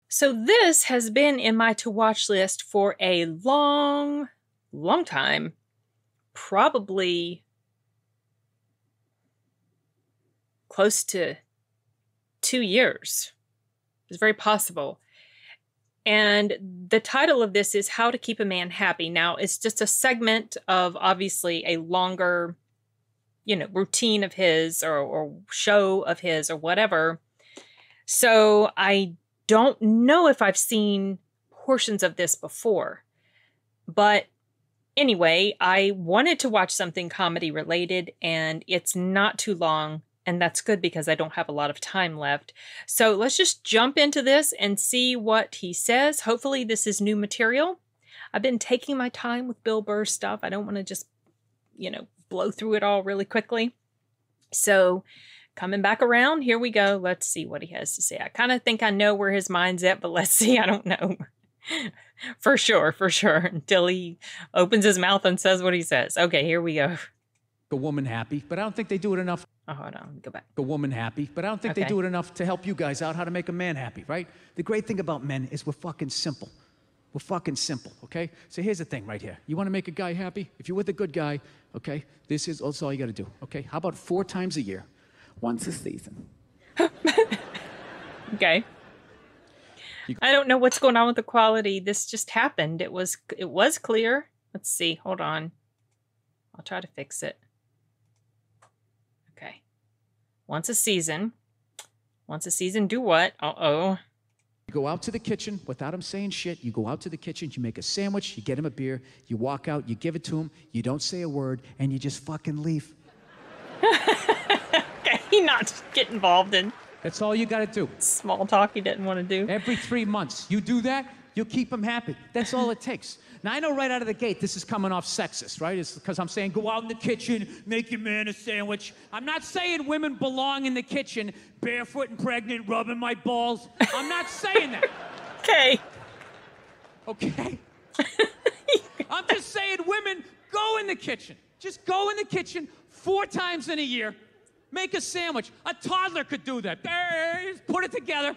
So this has been in my to-watch list for a long time. Probably close to 2 years. It's very possible. And the title of this is How to Keep a Man Happy. Now, it's just a segment of obviously a longer, routine of his or show of his or whatever. So I don't know if I've seen portions of this before. But anyway, I wanted to watch something comedy related, and it's not too long. And that's good because I don't have a lot of time left. So let's just jump into this and see what he says. Hopefully this is new material. I've been taking my time with Bill Burr stuff. I don't want to just, blow through it all really quickly. So coming back around, here we go. Let's see what he has to say. I kind of think I know where his mind's at, but let's see. I don't know. For sure, until he opens his mouth and says what he says. Okay, here we go. A woman happy, but I don't think they do it enough. Oh, hold on, go back. A woman happy, but I don't think they do it enough to help you guys out how to make a man happy, right? The great thing about men is we're fucking simple. We're fucking simple, okay? So here's the thing right here. You want to make a guy happy? If you're with a good guy, okay, that's all you got to do, okay? How about 4 times a year? Once a season. Okay. I don't know what's going on with the quality. This just happened. It was clear. Let's see. Hold on. I'll try to fix it. Okay. Once a season. Once a season, do what? Uh-oh. You go out to the kitchen without him saying shit. You go out to the kitchen, you make a sandwich, you get him a beer, you walk out, you give it to him, you don't say a word, and you just fucking leave. Okay, not get involved in. That's all you got to do. Small talk he didn't want to do. Every 3 months, you do that, you'll keep him happy. That's all it takes. Now, I know right out of the gate, this is coming off sexist, right? It's because I'm saying go out in the kitchen, make your man a sandwich. I'm not saying women belong in the kitchen, barefoot and pregnant, rubbing my balls. I'm not saying that. Okay. Okay? I'm just saying women, go in the kitchen. Just go in the kitchen 4 times in a year. Make a sandwich. A toddler could do that. Just put it together.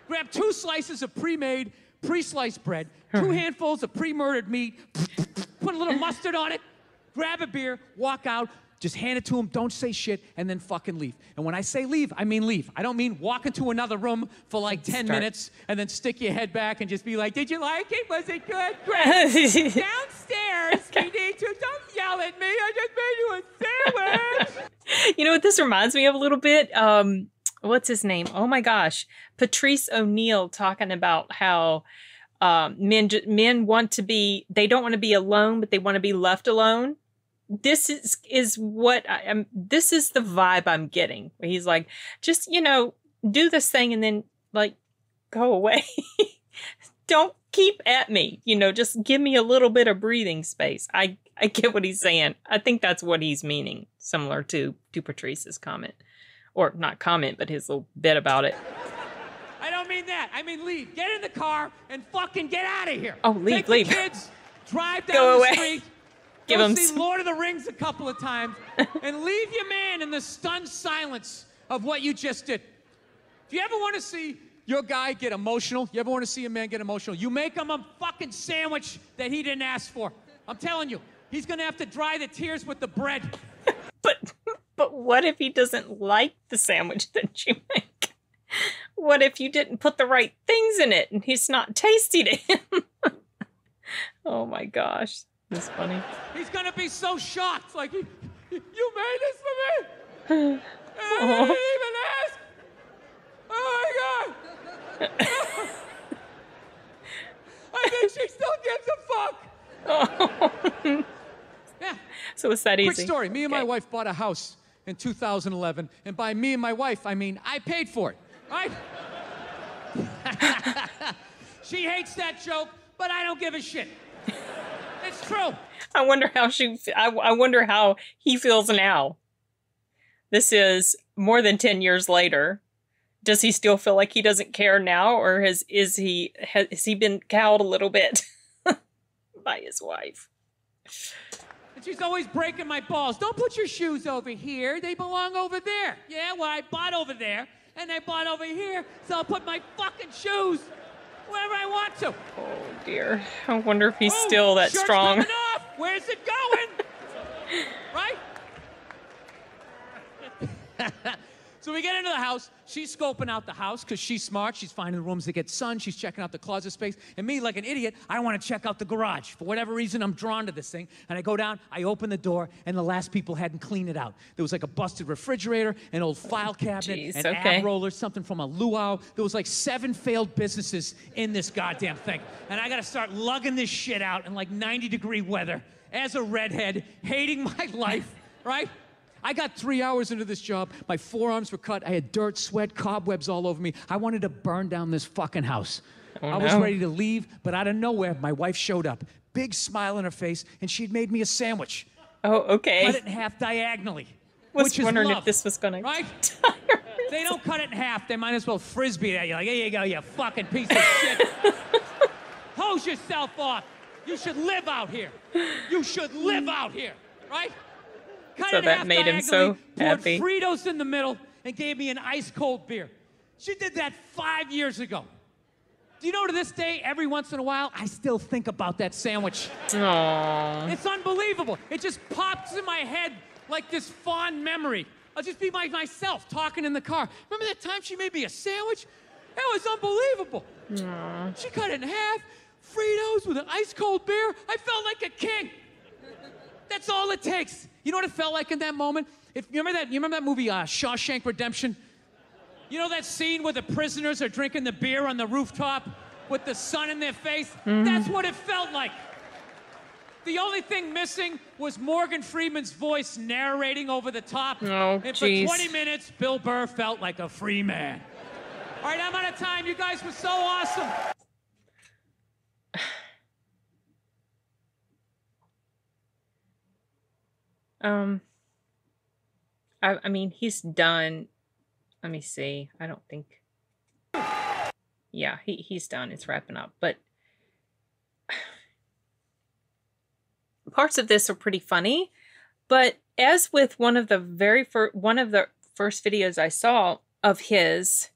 Grab 2 slices of pre-made, pre-sliced bread, 2 handfuls of pre-murdered meat, put a little mustard on it, grab a beer, walk out, just hand it to him, don't say shit, and then fucking leave. And when I say leave, I mean leave. I don't mean walk into another room for like 10 minutes and then stick your head back and just be like, did you like it? Was it good? Great. Downstairs, we need to, don't yell at me, I just made you a sandwich. You know what this reminds me of a little bit? What's his name? Oh my gosh. Patrice O'Neal talking about how men want to be, they don't want to be alone, but they want to be left alone. This is what this is the vibe I'm getting. Where he's like, just, do this thing and then like go away. Don't keep at me, just give me a little bit of breathing space. I get what he's saying. I think that's what he's meaning, similar to Patrice's comment. Or not comment, but his little bit about it. I don't mean that. I mean leave. Get in the car and fucking get out of here. Oh, leave. Take the kids, drive down Go the away. street, Give go him see Lord of the Rings a couple of times, and leave your man in the stunned silence of what you just did. If you ever want to see your guy get emotional, you ever want to see a man get emotional, you make him a fucking sandwich that he didn't ask for. I'm telling you, he's going to have to dry the tears with the bread. But what if he doesn't like the sandwich that you make? What if you didn't put the right things in it and he's not tasty to him? Oh my gosh. That's funny. He's gonna be so shocked, like, you made this for me? And I didn't even ask? Oh my God! I think she still gives a fuck! Oh. Yeah. So it's that easy. Quick story, me and my wife bought a house in 2011, and by me and my wife, I mean I paid for it, right? She hates that joke, but I don't give a shit. It's true. I wonder how I wonder how he feels now. This is more than 10 years later. Does he still feel like he doesn't care now, or has he been cowed a little bit by his wife? And she's always breaking my balls. Don't put your shoes over here. They belong over there. Yeah, well, I bought over there, and I bought over here, so I'll put my fucking shoes wherever I want to. Oh, dear. I wonder if he's still that shirt's strong. coming off. Where's it going? Right? So we get into the house. She's scoping out the house because she's smart. She's finding the rooms that get sun. She's checking out the closet space. And me, like an idiot, I want to check out the garage. For whatever reason, I'm drawn to this thing. And I go down, I open the door, and the last people hadn't cleaned it out. There was like a busted refrigerator, an old file cabinet, an ab roller, something from a luau. There was like 7 failed businesses in this goddamn thing. And I got to start lugging this shit out in like 90-degree weather as a redhead, hating my life, right? I got 3 hours into this job. My forearms were cut. I had dirt, sweat, cobwebs all over me. I wanted to burn down this fucking house. I was ready to leave, but out of nowhere, my wife showed up. Big smile on her face, and she'd made me a sandwich. Oh, okay. Cut it in half diagonally. Was wondering if this was gonna right? They don't cut it in half. They might as well frisbee it at you. Like, here you go, you fucking piece of shit. Hose yourself off. You should live out here. You should live out here, right? Cut so that made him so happy. Poured Fritos in the middle and gave me an ice-cold beer. She did that 5 years ago. Do you know, to this day, every once in a while, I still think about that sandwich. Aww. It's unbelievable. It just pops in my head like this fond memory. I'll just be myself talking in the car. Remember that time she made me a sandwich? That was unbelievable. Aww. She cut it in half, Fritos with an ice-cold beer. I felt like a king. That's all it takes. You know what it felt like in that moment? You remember that movie, Shawshank Redemption? You know that scene where the prisoners are drinking the beer on the rooftop with the sun in their face? Mm-hmm. That's what it felt like. The only thing missing was Morgan Freeman's voice narrating over the top. Oh, and for 20 minutes, Bill Burr felt like a free man. All right, I'm out of time. You guys were so awesome. I mean, he's done. Let me see. I don't think. Yeah, he's done. It's wrapping up. But parts of this are pretty funny. But as with one of the first videos I saw of his,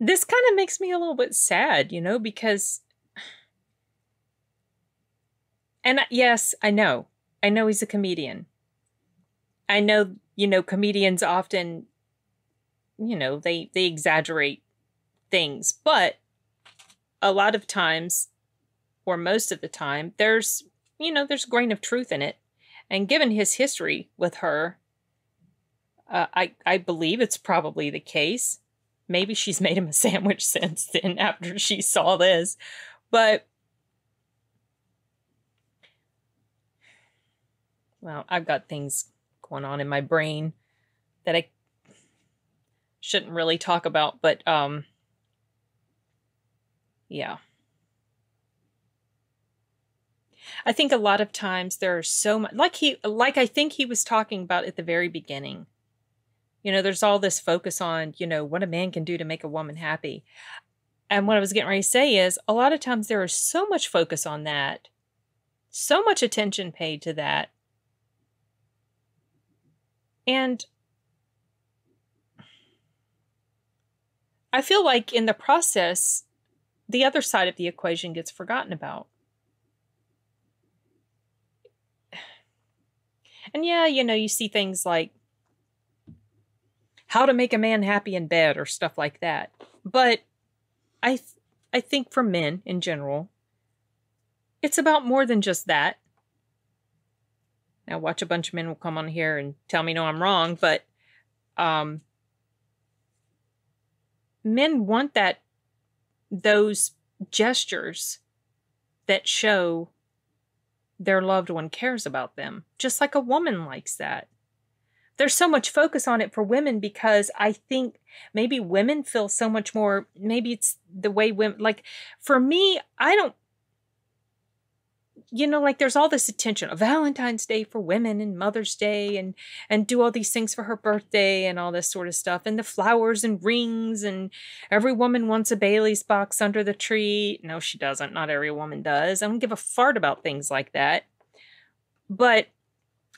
this kind of makes me a little bit sad, you know, because. And yes, I know he's a comedian. I know, you know, comedians often, you know, they exaggerate things, but a lot of times, or most of the time, there's a grain of truth in it. And given his history with her, I believe it's probably the case. Maybe she's made him a sandwich since then after she saw this, but well, I've got things going on in my brain that I shouldn't really talk about, but yeah. I think a lot of times there's so much, like I think he was talking about at the very beginning. You know, there's all this focus on, you know, what a man can do to make a woman happy. And what I was getting ready to say is, a lot of times there is so much focus on that, so much attention paid to that. And I feel like in the process, the other side of the equation gets forgotten about. And yeah, you know, you see things like how to make a man happy in bed or stuff like that. But I think for men in general, it's about more than just that. Now, watch, a bunch of men will come on here and tell me, no, I'm wrong. But men want those gestures that show their loved one cares about them, just like a woman likes that. There's so much focus on it for women because I think maybe women feel so much more, maybe it's the way women, like for me, I don't, you know, like there's all this attention, a Valentine's Day for women and Mother's Day and do all these things for her birthday and all this sort of stuff. And the flowers and rings, and every woman wants a Bailey's box under the tree. No, she doesn't. Not every woman does. I don't give a fart about things like that. But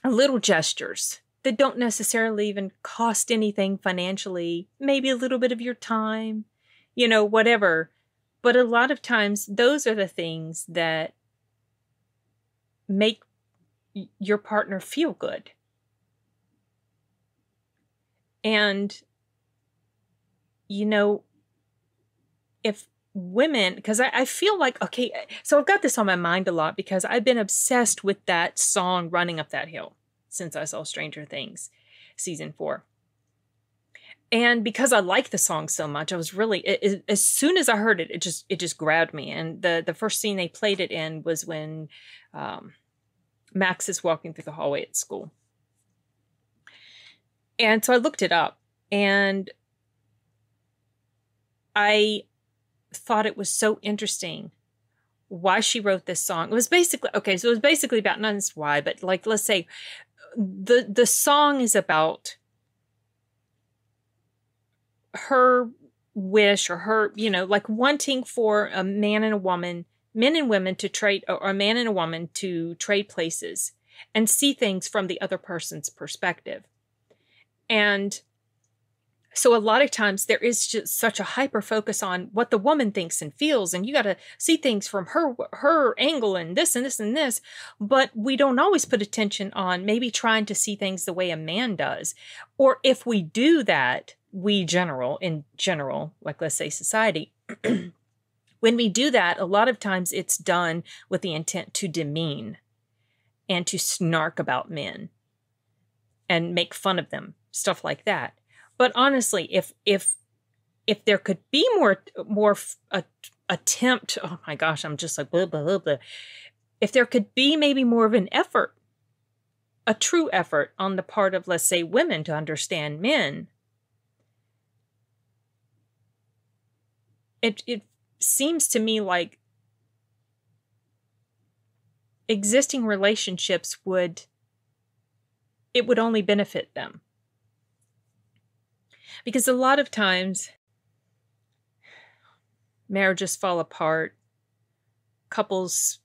little gestures that don't necessarily even cost anything financially, maybe a little bit of your time, you know, whatever. But a lot of times, those are the things that make your partner feel good. And, you know, if women, because I feel like, okay, so I've got this on my mind a lot because I've been obsessed with that song Running Up That Hill since I saw Stranger Things season 4. And because I like the song so much, I was really, as soon as I heard it, it just grabbed me. And the first scene they played it in was when Max is walking through the hallway at school. And so I looked it up, and I thought it was so interesting why she wrote this song. It was basically, okay, so it was basically about, not just why, but like, let's say the song is about her wish, or her, you know, like wanting for a man and a woman, men and women to trade, or a man and a woman to trade places and see things from the other person's perspective. And so a lot of times there is just such a hyper focus on what the woman thinks and feels, and you got to see things from her angle, and this and this and this, but we don't always put attention on maybe trying to see things the way a man does. Or if we do that, in general, like let's say society, when we do that, a lot of times it's done with the intent to demean and to snark about men and make fun of them, stuff like that. But honestly, if there could be more attempt, oh my gosh, I'm just like blah, blah, blah, blah. If there could be maybe more of an effort, a true effort on the part of, let's say, women to understand men, it seems to me like existing relationships would only benefit them. Because a lot of times marriages fall apart, couples,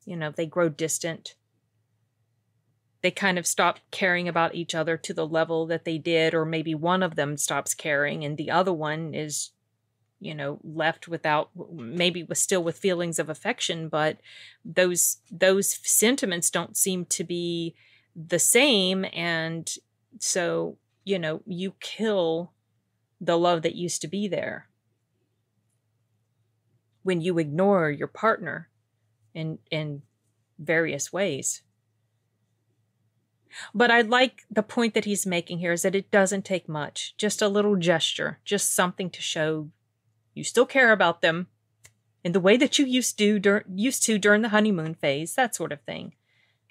you know, they grow distant. They kind of stop caring about each other to the level that they did, or maybe one of them stops caring and the other one is, you know, left without, maybe still with feelings of affection, but those sentiments don't seem to be the same. And so, you know, you kill the love that used to be there when you ignore your partner in various ways. But I like the point that he's making here is that it doesn't take much, just a little gesture, just something to show you still care about them in the way that you used to during the honeymoon phase, that sort of thing.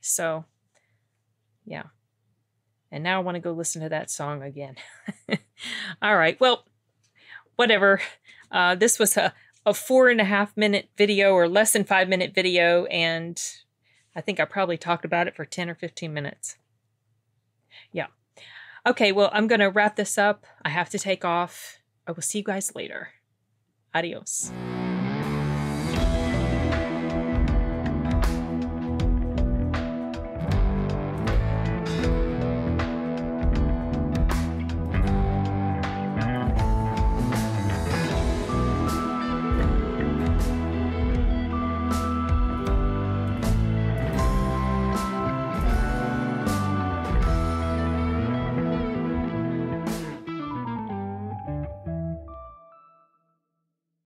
So, yeah. And now I want to go listen to that song again. All right. Well, whatever. This was a 4.5 minute video, or less than 5 minute video. And I think I probably talked about it for 10 or 15 minutes. Yeah. Okay. Well, I'm going to wrap this up. I have to take off. I will see you guys later. Adios.